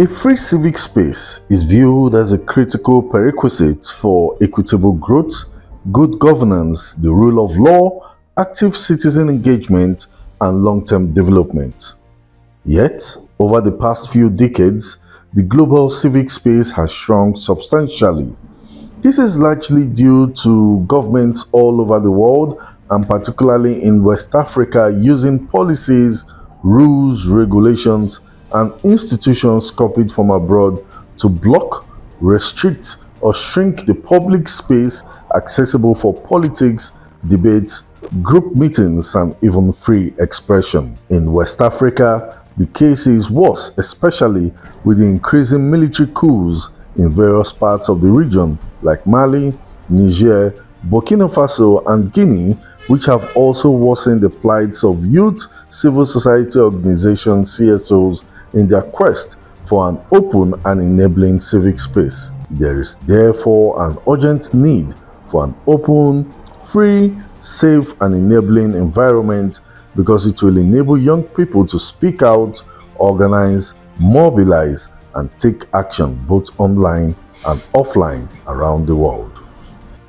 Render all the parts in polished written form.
A free civic space is viewed as a critical prerequisite for equitable growth, good governance, the rule of law, active citizen engagement, and long-term development. Yet, over the past few decades, the global civic space has shrunk substantially. This is largely due to governments all over the world, and particularly in West Africa, using policies, rules, regulations, and institutions copied from abroad to block, restrict, or shrink the public space accessible for politics, debates, group meetings, and even free expression. In West Africa, the case is worse, especially with the increasing military coups in various parts of the region like Mali, Niger, Burkina Faso, and Guinea, which have also worsened the plights of youth civil society organizations CSOs in their quest for an open and enabling civic space. There is therefore an urgent need for an open, free, safe, and enabling environment because it will enable young people to speak out, organize, mobilize, and take action both online and offline around the world.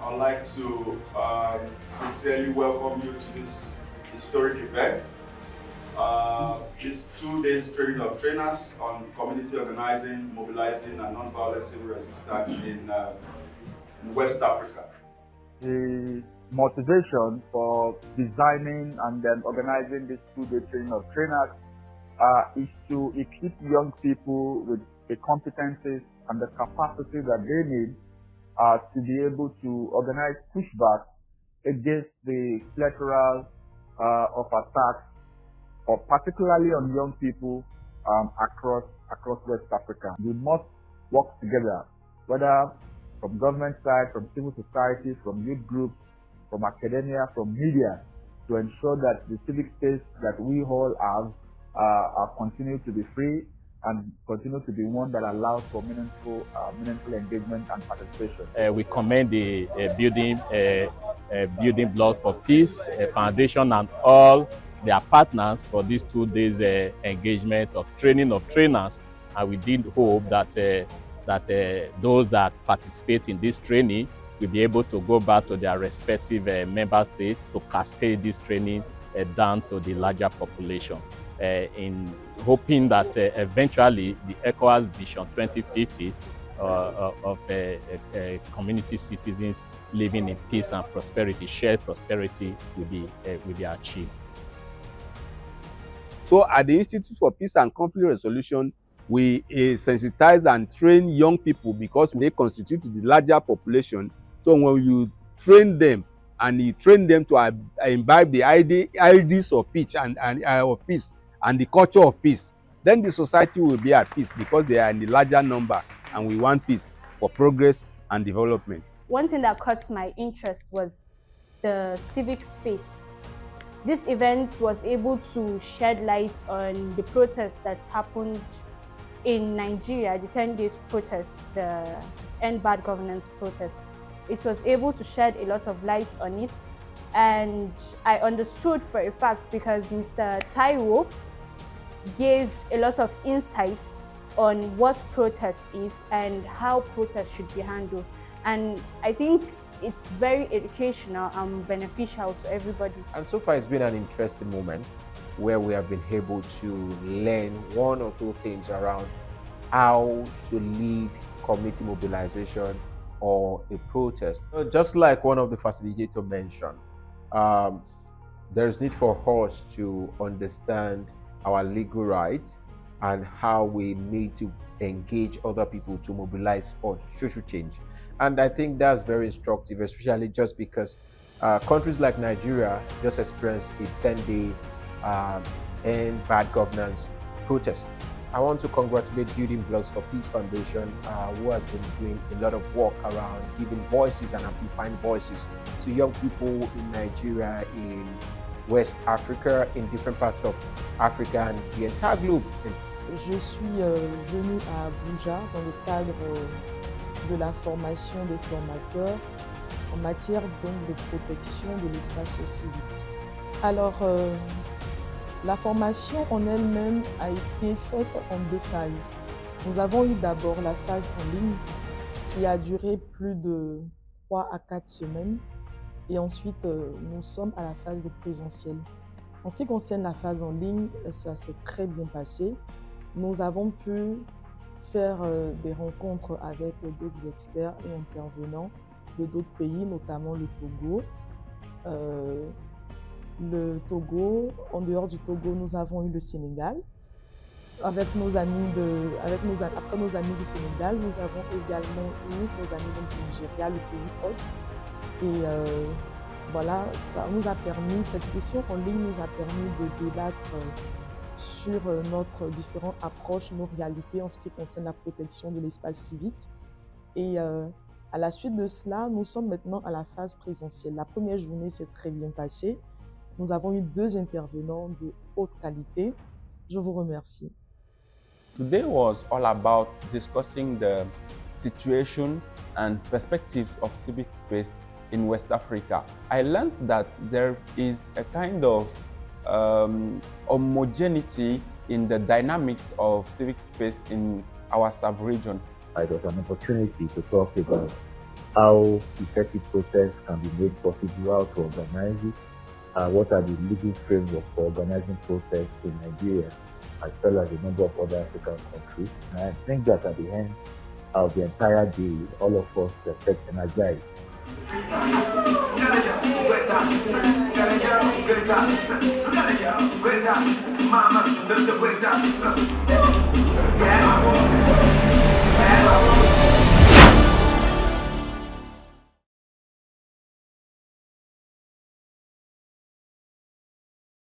I'd like to sincerely welcome you to this historic event. This 2 days training of trainers on community organizing, mobilizing, and non-violent civil resistance in West Africa. The motivation for designing and then organizing this 2-day training of trainers is to equip young people with the competencies and the capacity that they need to be able to organize pushback against the plethora of attacks, or particularly on young people across West Africa. We must work together, whether from government side, from civil society, from youth groups, from academia, from media, to ensure that the civic space that we all have continue to be free and continue to be one that allows for meaningful engagement and participation. We commend the building block for peace foundation and all their partners for these 2 days engagement of training of trainers, and we did hope that those that participate in this training will be able to go back to their respective member states to cascade this training down to the larger population, in hoping that eventually the ECOWAS Vision 2050 of community citizens living in peace and prosperity, shared prosperity, will be achieved. So at the Institute for Peace and Conflict Resolution, we sensitize and train young people because they constitute the larger population. So when you train them and you train them to imbibe the ideas of peace and the culture of peace, then the society will be at peace because they are in the larger number and we want peace for progress and development. One thing that caught my interest was the civic space. This event was able to shed light on the protest that happened in Nigeria, the 10 days protest, the End Bad Governance protest. It was able to shed a lot of light on it, and I understood for a fact because Mr. Taiwo gave a lot of insights on what protest is and how protest should be handled. And I think it's very educational and beneficial to everybody. And so far it's been an interesting moment where we have been able to learn one or two things around how to lead community mobilization or a protest. So just like one of the facilitators mentioned, there is need for us to understand our legal rights and how we need to engage other people to mobilize for social change. And I think that's very instructive, especially just because countries like Nigeria just experienced a 10-day End Bad Governance protest. I want to congratulate Building Blocks for Peace Foundation, who has been doing a lot of work around giving voices and amplifying voices to young people in Nigeria, in West Africa, in different parts of Africa and the entire globe. Je suis venue à Abuja dans le cadre de la formation des formateurs en matière donc de protection de l'espace civique. Alors, la formation en elle-même a été faite en deux phases. Nous avons eu d'abord la phase en ligne qui a duré plus de 3 à 4 semaines et ensuite nous sommes à la phase de présentiel. En ce qui concerne la phase en ligne, ça s'est très bien passé. Nous avons pu faire des rencontres avec d'autres experts et intervenants de d'autres pays, notamment le Togo. En dehors du Togo, nous avons eu le Sénégal. Après nos amis du Sénégal, nous avons également eu nos amis du Nigeria, le pays hôte. Et voilà, cette session en ligne nous a permis de débattre sur notre différentes approches, nos réalités en ce qui concerne la protection de l'espace civique. Et à la suite de cela, nous sommes maintenant à la phase présentielle. La première journée s'est très bien passée. Nous avons eu 2 intervenants de haute qualité. Je vous remercie. Today was all about discussing the situation and perspective of civic space in West Africa. I learned that there is a kind of homogeneity in the dynamics of civic space in our sub-region. It was an opportunity to talk about how effective process can be made possible, how to organize it, what are the legal framework for organizing process in Nigeria, as well as a number of other African countries. And I think that at the end of the entire day, all of us felt energized. Mama,